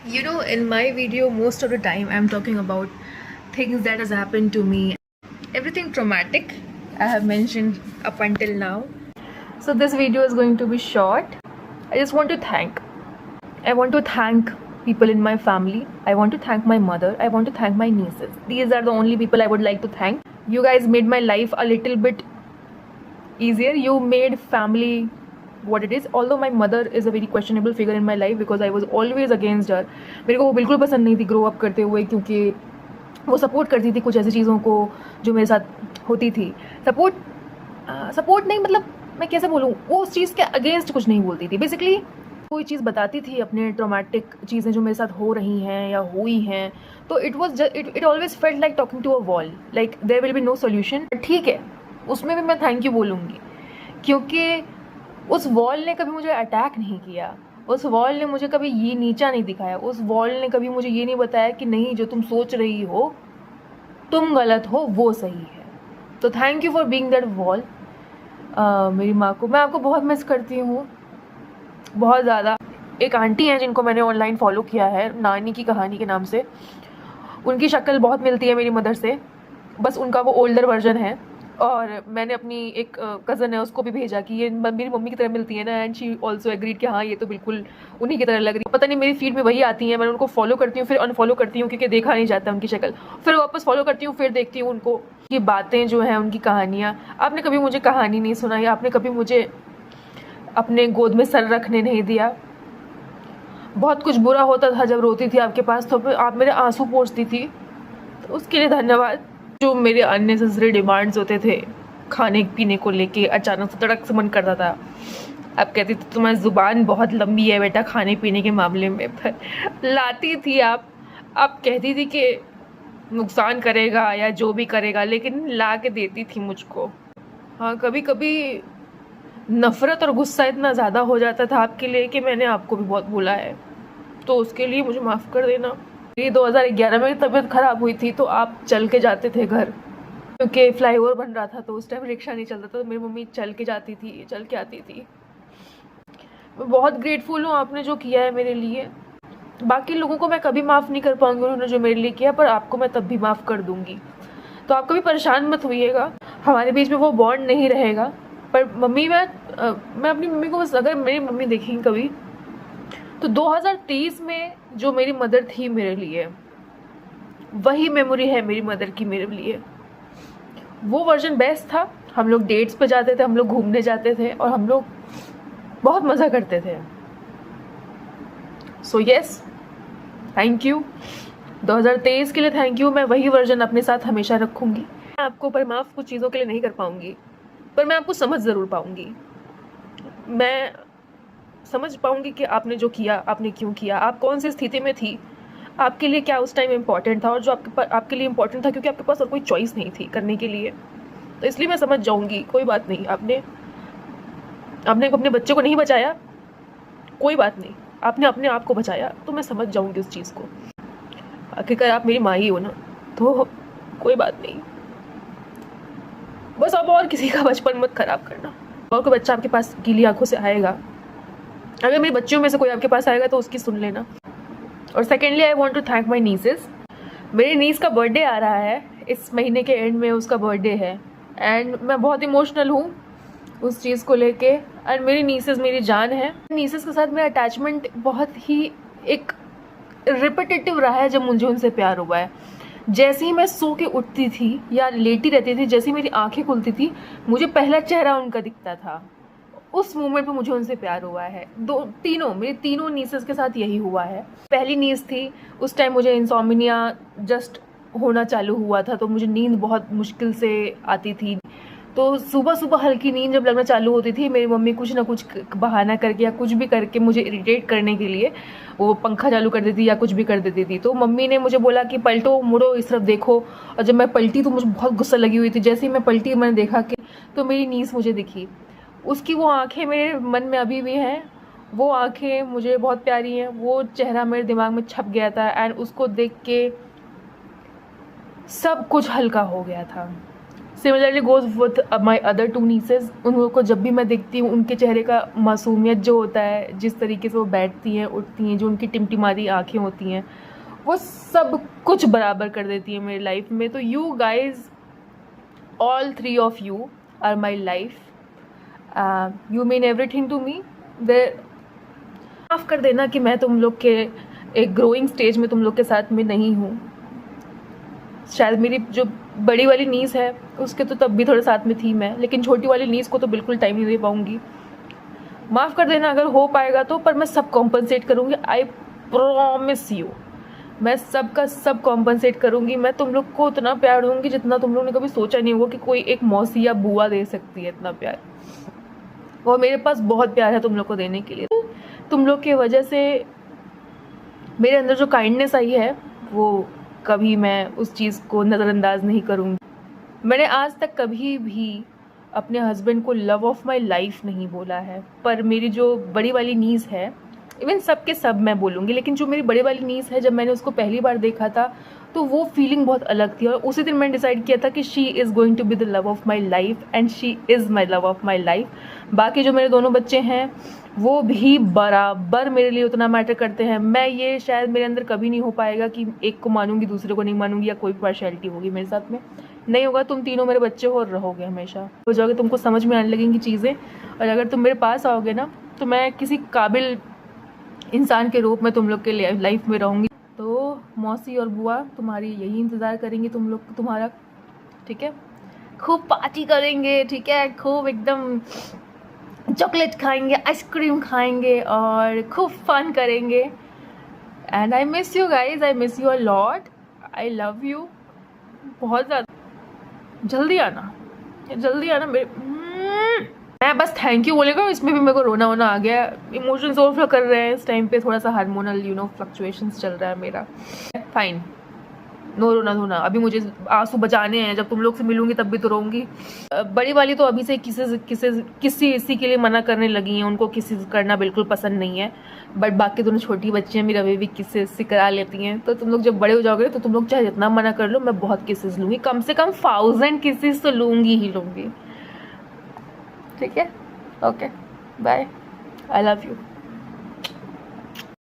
You know, in my video, most of the time I'm talking about things that has happened to me. Everything traumatic I have mentioned up until now. So this video is going to be short. I just want to thank. I want to thank people in my family. I want to thank my mother. I want to thank my nieces. These are the only people I would like to thank. You guys made my life a little bit easier. You made family what it is. Although my mother is a very questionable figure in my life because I was always against her. मेरे को वो बिल्कुल पसंद नहीं थी grow up करते हुए, क्योंकि वो सपोर्ट करती थी कुछ ऐसी चीज़ों को जो मेरे साथ होती थी. सपोर्ट नहीं, मतलब मैं कैसे बोलूँ, वो उस चीज़ के अगेंस्ट कुछ नहीं बोलती थी. बेसिकली कोई चीज़ बताती थी, अपने ट्रॉमेटिक चीज़ें जो मेरे साथ हो रही हैं या हुई हैं, तो it always felt like talking to a wall, like there will be no solution. ठीक है, उसमें भी मैं थैंक यू बोलूँगी, क्योंकि उस वॉल ने कभी मुझे अटैक नहीं किया. उस वॉल ने मुझे कभी ये नीचा नहीं दिखाया. उस वॉल ने कभी मुझे ये नहीं बताया कि नहीं, जो तुम सोच रही हो तुम गलत हो, वो सही है. तो thank you for being that wall. मेरी माँ को मैं आपको बहुत मिस करती हूँ, बहुत ज़्यादा. एक आंटी हैं जिनको मैंने ऑनलाइन फॉलो किया है, नानी की कहानी के नाम से. उनकी शक्ल बहुत मिलती है मेरी मदर से, बस उनका वो ओल्डर वर्जन है. और मैंने अपनी एक कज़न है, उसको भी भेजा कि ये मेरी मम्मी की तरह मिलती है ना, एंड शी ऑल्सो एग्रीड कि हाँ ये तो बिल्कुल उन्हीं की तरह लग रही है. पता नहीं मेरी फीड में वही आती हैं, मैं उनको फॉलो करती हूँ, फिर अनफॉलो करती हूँ क्योंकि देखा नहीं जाता उनकी शक्ल, फिर वापस फॉलो करती हूँ, फिर देखती हूँ उनको. ये बातें जो हैं, उनकी कहानियाँ. आपने कभी मुझे कहानी नहीं सुनाई, आपने कभी मुझे अपने गोद में सर रखने नहीं दिया. बहुत कुछ बुरा होता था जब रोती थी आपके पास, तो आप मेरे आंसू पोंछती थी, तो उसके लिए धन्यवाद. जो मेरे अननेसेसरी डिमांड्स होते थे खाने पीने को लेके, अचानक से तड़क से मन करता था, आप कहती थी तुम्हारी ज़ुबान बहुत लंबी है बेटा खाने पीने के मामले में, पर लाती थी आप कहती थी कि नुकसान करेगा या जो भी करेगा, लेकिन ला के देती थी मुझको. हाँ, कभी कभी नफ़रत और गुस्सा इतना ज़्यादा हो जाता था आपके लिए कि मैंने आपको भी बहुत भूला है, तो उसके लिए मुझे माफ़ कर देना. ये 2011 में तबीयत ख़राब हुई थी, तो आप चल के जाते थे घर, क्योंकि फ्लाईओवर बन रहा था, तो उस टाइम रिक्शा नहीं चलता था, तो मेरी मम्मी चल के जाती थी, चल के आती थी. मैं बहुत ग्रेटफुल हूँ आपने जो किया है मेरे लिए. बाकी लोगों को मैं कभी माफ़ नहीं कर पाऊँगी उन्होंने जो मेरे लिए किया, पर आपको मैं तब भी माफ़ कर दूँगी. तो आप कभी परेशान मत होइएगा, हमारे बीच में वो बॉन्ड नहीं रहेगा. पर मम्मी, मैं अपनी मम्मी को बस, अगर मेरी मम्मी देखेंगी कभी, तो 2023 में जो मेरी मदर थी मेरे लिए, वही मेमोरी है मेरी मदर की मेरे लिए. वो वर्जन बेस्ट था. हम लोग डेट्स पे जाते थे, हम लोग घूमने जाते थे, और हम लोग बहुत मज़ा करते थे. सो यस, थैंक यू 2023 के लिए. Thank you. मैं वही वर्जन अपने साथ हमेशा रखूँगी. मैं आपको पर माफ़ कुछ चीज़ों के लिए नहीं कर पाऊँगी, पर मैं आपको समझ ज़रूर पाऊँगी. मैं समझ पाऊँगी कि आपने जो किया, आपने क्यों किया, आप कौन सी स्थिति में थी, आपके लिए क्या उस टाइम इम्पॉर्टेंट था, और जो आपके लिए इम्पॉर्टेंट था क्योंकि आपके पास और कोई चॉइस नहीं थी करने के लिए, तो इसलिए मैं समझ जाऊँगी. कोई बात नहीं, आपने अपने बच्चे को नहीं बचाया, कोई बात नहीं, आपने अपने आप को बचाया, तो मैं समझ जाऊँगी उस चीज़ को. आखिरकार आप मेरी माँ ही हो ना, तो कोई बात नहीं. बस अब और किसी का बचपन मत ख़राब करना. और कोई बच्चा आपके पास गीली आंखों से आएगा, अगर मेरी बच्चियों में से कोई आपके पास आएगा तो उसकी सुन लेना. और secondly, I want to thank my nieces. मेरी नीस का बर्थडे आ रहा है, इस महीने के एंड में उसका बर्थडे है, एंड मैं बहुत इमोशनल हूँ उस चीज़ को लेके. एंड मेरी नीसेस मेरी जान है. नीसेस के साथ मेरा अटैचमेंट बहुत ही एक रिपीटेटिव रहा है. जब मुझे उनसे प्यार हुआ है, जैसे ही मैं सो के उठती थी या लेटी रहती थी, जैसे ही मेरी आंखें खुलती थी, मुझे पहला चेहरा उनका दिखता था. उस मोमेंट पे मुझे उनसे प्यार हुआ है. मेरी तीनों नीसेस के साथ यही हुआ है. पहली नीस थी, उस टाइम मुझे इंसोम्निया जस्ट होना चालू हुआ था, तो मुझे नींद बहुत मुश्किल से आती थी. तो सुबह सुबह हल्की नींद जब लगना चालू होती थी, मेरी मम्मी कुछ ना कुछ बहाना करके या कुछ भी करके मुझे इरिटेट करने के लिए वो पंखा चालू कर देती या कुछ भी कर देती थी. तो मम्मी ने मुझे बोला कि पलटो, मुड़ो, इस तरफ देखो. और जब मैं पलटी तो मुझे बहुत गुस्सा लगी हुई थी. जैसे ही मैं पलटी, मैंने देखा कि तो मेरी नीस मुझे दिखी. उसकी वो आंखें मेरे मन में अभी भी हैं. वो आंखें मुझे बहुत प्यारी हैं. वो चेहरा मेरे दिमाग में छप गया था, एंड उसको देख के सब कुछ हल्का हो गया था. Similarly goes with my other 2 nieces. उन लोगों को जब भी मैं देखती हूँ, उनके चेहरे का मासूमियत जो होता है, जिस तरीके से वो बैठती हैं उठती हैं, जो उनकी टिमटिमाती आँखें होती हैं, वो सब कुछ बराबर कर देती है मेरी लाइफ में। तो you guys, all 3 of you are my life, you mean everything to me. माफ़ कर देना कि मैं तुम लोग के एक ग्रोइंग स्टेज में तुम लोग के साथ में नहीं हूँ। शायद मेरी जो बड़ी वाली नीस है उसके तो तब भी थोड़े साथ में थी मैं, लेकिन छोटी वाली नीस को तो बिल्कुल टाइम नहीं दे पाऊँगी। माफ़ कर देना अगर हो पाएगा तो, पर मैं सब कॉम्पनसेट करूँगी, आई प्रॉमिस यू। मैं सबका सब कॉम्पनसेट करूँगी। मैं तुम लोग को उतना प्यार दूँगी जितना तुम लोग ने कभी सोचा नहीं होगा कि कोई एक मौसी या बुआ दे सकती है इतना प्यार। और मेरे पास बहुत प्यार है तुम लोग को देने के लिए। तुम लोग की वजह से मेरे अंदर जो काइंडनेस आई है वो कभी मैं उस चीज़ को नज़रअंदाज नहीं करूँगी। मैंने आज तक कभी भी अपने हस्बैंड को लव ऑफ माई लाइफ नहीं बोला है, पर मेरी जो बड़ी वाली नीस है, इवन सब के सब मैं बोलूँगी, लेकिन जो मेरी बड़ी वाली नीस है, जब मैंने उसको पहली बार देखा था तो वो फीलिंग बहुत अलग थी। और उसी दिन मैंने डिसाइड किया था कि she is going to be the love of my life and she is my love of my life. बाकी जो मेरे दोनों बच्चे हैं वो भी बराबर मेरे लिए उतना मैटर करते हैं। मैं ये शायद मेरे अंदर कभी नहीं हो पाएगा कि एक को मानूंगी दूसरे को नहीं मानूंगी, या कोई पार्शियलिटी होगी मेरे साथ में, नहीं होगा। तुम तीनों मेरे बच्चे हो और रहोगे हमेशा, हो जाओगे, तुमको समझ में आने लगेंगी चीज़ें। और अगर तुम मेरे पास आओगे ना तो मैं किसी काबिल इंसान के रूप में तुम लोग के लाइफ में रहूँगी। तो मौसी और बुआ तुम्हारी यही इंतज़ार करेंगी तुम लोग, तुम्हारा, ठीक है। खूब पार्टी करेंगे, ठीक है, खूब एकदम चॉकलेट खाएंगे, आइसक्रीम खाएंगे और खूब फन करेंगे। And I miss you guys, I miss you a lot, I love you बहुत ज़्यादा। जल्दी आना, जल्दी आना मैं बस थैंक यू बोलेगा। इसमें भी मेरे को रोना वोना आ गया, इमोशंस ओवरफ्लो कर रहे हैं इस टाइम पे, थोड़ा सा हार्मोनल फ्लक्चुएशंस चल रहा है मेरा। फाइन, नो रोना धोना, अभी मुझे आंसू बचाने हैं, जब तुम लोग से मिलूंगी तब भी तो रोऊंगी। बड़ी वाली तो अभी से किसी इसी के लिए मना करने लगी हैं, उनको किसी करना बिल्कुल पसंद नहीं है। बट बाकी दोनों छोटी बच्ची हैं मेरा, वे भी किसी करा लेती हैं। तो तुम लोग जब बड़े हो जाओगे तो तुम लोग चाहे जितना मना कर लो, मैं बहुत किसेस लूँगी, कम से कम 1000 किसेस तो लूँगी ही लूँगी, ठीक है। Okay, bye, I love you.